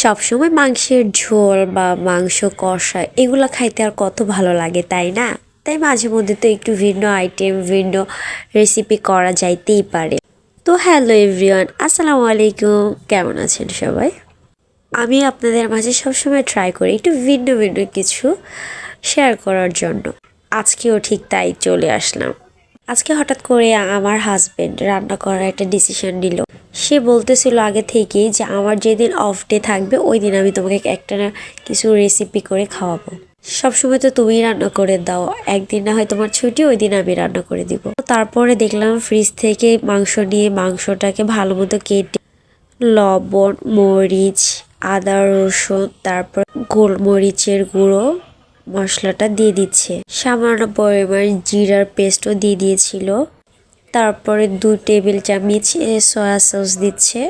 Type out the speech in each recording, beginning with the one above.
সবসময় মাংসের ঝোল বা মাংস কষা এগুলো খাইতে আর কত ভালো লাগে তাই না? তাই মাঝে মধ্যে তো একটু ভিন্ন আইটেম ভিন্ন রেসিপি করা যাইতেই পারে। তো হ্যালো এভরিওয়ান, আসসালামু আলাইকুম। কেমন আছেন সবাই? আমি আপনাদের মাঝে সবসময় ট্রাই করি একটু ভিন্ন ভিন্ন কিছু শেয়ার করার জন্য। আজকেও ঠিক তাই চলে আসলাম। আজকে হঠাৎ করে আমার হাজবেন্ড রান্না করার একটা ডিসিশন নিল। সে বলতেছিল আগে থেকেই যে আমার যেদিন অফ ডে থাকবে ওই দিন আমি তোমাকে একটা না কিছু রেসিপি করে খাওয়াবো। সবসময় তো তুমিই রান্না করে দাও, একদিন না হয় তোমার ছুটি, ওই দিন আমি রান্না করে দিব। তারপরে দেখলাম ফ্রিজ থেকে মাংস নিয়ে মাংসটাকে ভালো মতো কেটে লবণ, মরিচ, আদা, রসুন, তারপর গোলমরিচের গুঁড়ো মশলাটা দিয়ে দিচ্ছে। সামান্য পরিমাণ জিরার পেস্টও দিয়ে দিয়েছিল। তারপরে 2 টেবিল চামচ সয়া সস দিচ্ছে।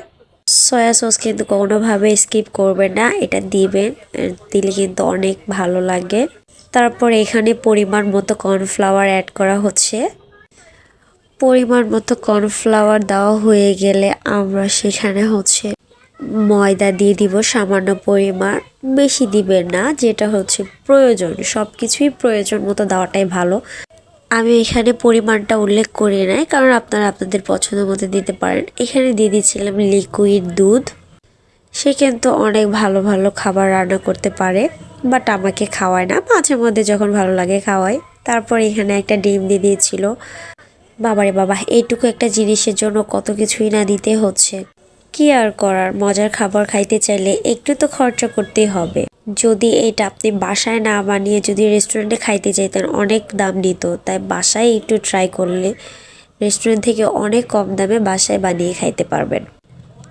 সয়া সস কিন্তু কোনোভাবে স্কিপ করবেন না, এটা দিবেন, দিলে কিন্তু অনেক ভালো লাগে। তারপর এখানে পরিমাণ মতো কর্নফ্লাওয়ার অ্যাড করা হচ্ছে। পরিমাণ মতো কর্নফ্লাওয়ার দেওয়া হয়ে গেলে আমরা সেখানে ময়দা দিয়ে দিব সামান্য পরিমাণ, বেশি দিবেন না, যেটা প্রয়োজন। সব কিছুই প্রয়োজন মতো দেওয়াটাই ভালো। আমি এখানে পরিমাণটা উল্লেখ করি নাই, কারণ আপনারা আপনাদের পছন্দ মতো দিতে পারেন। এখানে দিয়ে দিচ্ছিলাম লিকুইড দুধ। সে কিন্তু অনেক ভালো ভালো খাবার রান্না করতে পারে, বাট আমাকে খাওয়ায় না, মাঝে মধ্যে যখন ভালো লাগে খাওয়ায়। তারপর এখানে একটা ডিম দিয়ে দিয়েছিল। বাবারে বাবা, এইটুকু একটা জিনিসের জন্য কত কিছুই না দিতে হচ্ছে। কি আর করার, মজার খাবার খাইতে চাইলে একটু তো খরচা করতেই হবে। যদি এটা আপনি বাসায় না বানিয়ে যদি রেস্টুরেন্টে খাইতে চাইতেন অনেক দাম নিত, তাই বাসায় একটু ট্রাই করলে রেস্টুরেন্ট থেকে অনেক কম দামে বাসায় বানিয়ে খাইতে পারবেন।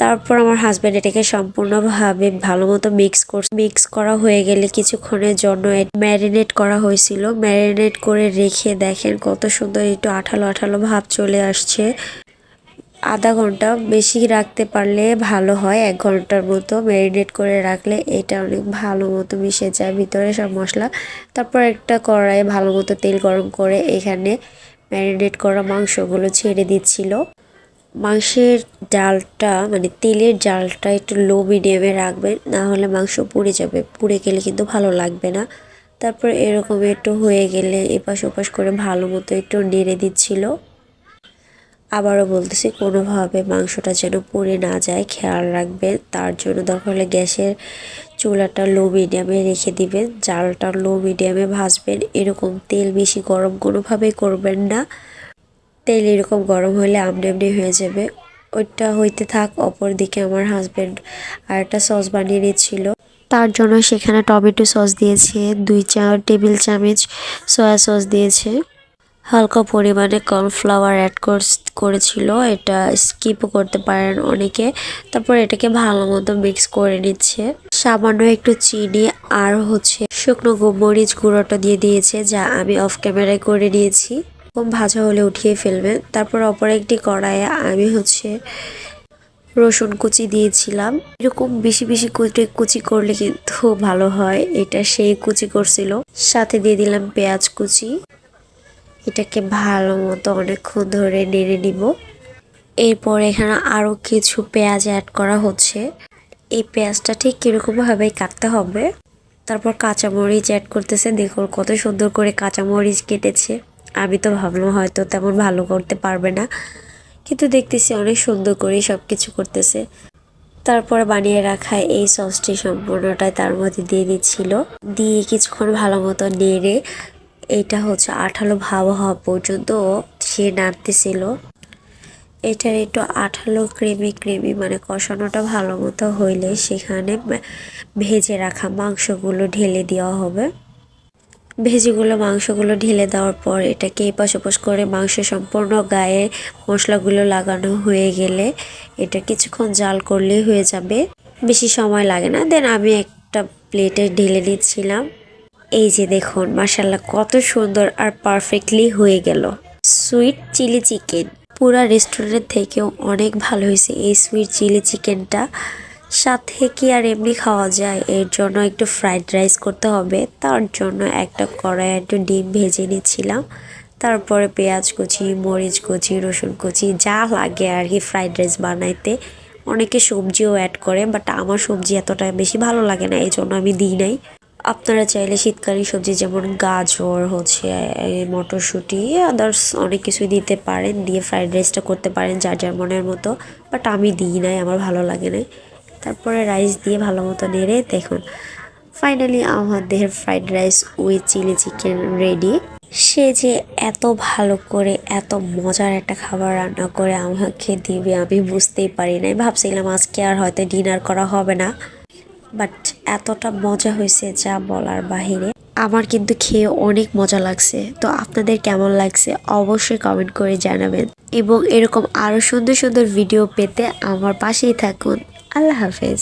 তারপর আমার হাজব্যান্ড এটাকে সম্পূর্ণভাবে ভালো মতো মিক্স করা হয়ে গেলে কিছুক্ষণের জন্য ম্যারিনেট করা হয়েছিল। ম্যারিনেট করে রেখে দেখেন কত সুন্দর একটু আঠালো আঠালো ভাব চলে আসছে। আধা ঘন্টা বেশি রাখতে পারলে ভালো হয়, 1 ঘন্টার মতো ম্যারিনেট করে রাখলে এটা অনেক ভালো মতো মিশে যায় ভিতরে সব মশলা। তারপর একটা কড়াইয়ে ভালো মতো তেল গরম করে এখানে ম্যারিনেট করা মাংসগুলো ছেড়ে দিচ্ছিল। মাংসের জালটা মানে তেলের জালটা একটু লো মিডিয়ামে রাখবেন, না হলে মাংস পুড়ে যাবে, পুড়ে গেলে কিন্তু ভালো লাগবে না। তারপর এরকম একটু হয়ে গেলে এপাশ ওপাশ করে ভালো মতো একটু নেড়ে দিচ্ছিল। আবারও বলতেছি, কোনোভাবে মাংসটা যেন পুড়ে না যায় খেয়াল রাখবেন। তার জন্য দরকার হলে গ্যাসের চুলাটা লো মিডিয়ামে রেখে দিবেন, জালটা লো মিডিয়ামে ভাজবেন। এরকম তেল বেশি গরম কোনোভাবেই করবেন না, তেল এরকম গরম হলে আমনি আমনি হয়ে যাবে। ওইটা হইতে থাক। অপর দিকে আমার হাজব্যান্ড আর একটা সস বানিয়ে নিচ্ছিল। তার জন্য সেখানে টমেটো সস দিয়েছে, 2 টেবিল চামচ সয়া সস দিয়েছে, হালকা পরিমাণে কর্নফ্লাওয়ার অ্যাড করেছিল, এটা স্কিপও করতে পারেন অনেকে। তারপর এটাকে ভালো মতো মিক্স করে নিচ্ছে। সামান্য একটু চিনি আর শুকনো মরিচ গুঁড়োটা দিয়ে দিয়েছে, যা আমি অফ ক্যামেরায় করে নিয়েছি। কম ভাজা হলে উঠিয়ে ফেলবেন। তারপর অপর একটি কড়াইয়ে আমি রসুন কুচি দিয়েছিলাম। এরকম বেশি বেশি কুচি করলে কিন্তু ভালো হয়, এটা সেই কুচি করছিল। সাথে দিয়ে দিলাম পেঁয়াজ কুচি। এটাকে ভালো মতো অনেকক্ষণ ধরে নেড়ে নিব। এরপর এখানে আরো কিছু পেঁয়াজ অ্যাড করা হচ্ছে। এই পেঁয়াজটা ঠিক কিরকম ভাবে কাটতে হবে। তারপর কাঁচামরিচ অ্যাড করতেছে। দেখুন কত সুন্দর করে কাঁচামরিচ কেটেছে। আমি তো ভাবলাম হয়তো তেমন ভালো করতে পারবে না, কিন্তু দেখতেছি অনেক সুন্দর করে সবকিছু করতেছে। তারপর বানিয়ে রাখা এই সসটি সম্পূর্ণটাই তার মধ্যে দিয়ে দিচ্ছিল। দিয়ে কিছুক্ষণ ভালো মতো নেড়ে এটা আঠালো ভাব হওয়া পর্যন্ত সে নাড়তেছিল। এটার একটু আঠালো ক্রিমি মানে কষানোটা ভালো মতো হইলে সেখানে ভেজে রাখা মাংসগুলো ঢেলে দেওয়া হবে। মাংসগুলো ঢেলে দেওয়ার পর এটাকে এপাশ ওপাশ করে মাংস সম্পূর্ণ গায়ে মশলাগুলো লাগানো হয়ে গেলে এটা কিছুক্ষণ জাল করলেই হয়ে যাবে, বেশি সময় লাগে না। দেন আমি একটা প্লেটে ঢেলে দিচ্ছিলাম। এই যে দেখুন, মাশাআল্লাহ কত সুন্দর আর পারফেক্টলি হয়ে গেল সুইট চিলি চিকেন। পুরা রেস্টুরেন্ট থেকেও অনেক ভালো হয়েছে এই সুইট চিলি চিকেনটা। সাথে কি আর এমনি খাওয়া যায়, এর জন্য একটু ফ্রাইড রাইস করতে হবে। তার জন্য একটা কড়াই একটু ডিম ভেজে নিচ্ছিলাম। তারপরে পেঁয়াজ কুচি, মরিচ কুচি, রসুন কুচি, যা লাগে আর কি ফ্রাইড রাইস বানাইতে অনেকে সবজিও অ্যাড করে, বাট আমার সবজি এতটা বেশি ভালো লাগে না, এই জন্য আমি দিই নাই। আপনারা চাইলে শীতকালীন সবজি যেমন গাজর হচ্ছে, মটরশুঁটি, আদার্স অনেক কিছুই দিতে পারেন, দিয়ে ফ্রাইড রাইসটা করতে পারেন যার যার মনের মতো, বাট আমি দিই নাই, আমার ভালো লাগে না। তারপরে রাইস দিয়ে ভালো মতো নেড়ে দেখুন ফাইনালি আমাদের fried rice with chilli chicken ready. সে যে এত ভালো করে এত মজার একটা খাবার রান্না করে আমাকে দিবে আমি বুঝতেই পারি নাই, ভাবছিলাম আজকে আর হয়তো ডিনার করা হবে না, বাট এতটা মজা হয়েছে যা বলার বাহিরে। আমার কিন্তু খেয়ে অনেক মজা লাগছে। তো আপনাদের কেমন লাগছে অবশ্যই কমেন্ট করে জানাবেন, এবং এরকম আরও সুন্দর সুন্দর ভিডিও পেতে আমার পাশেই থাকুন। আল্লাহ হাফেজ।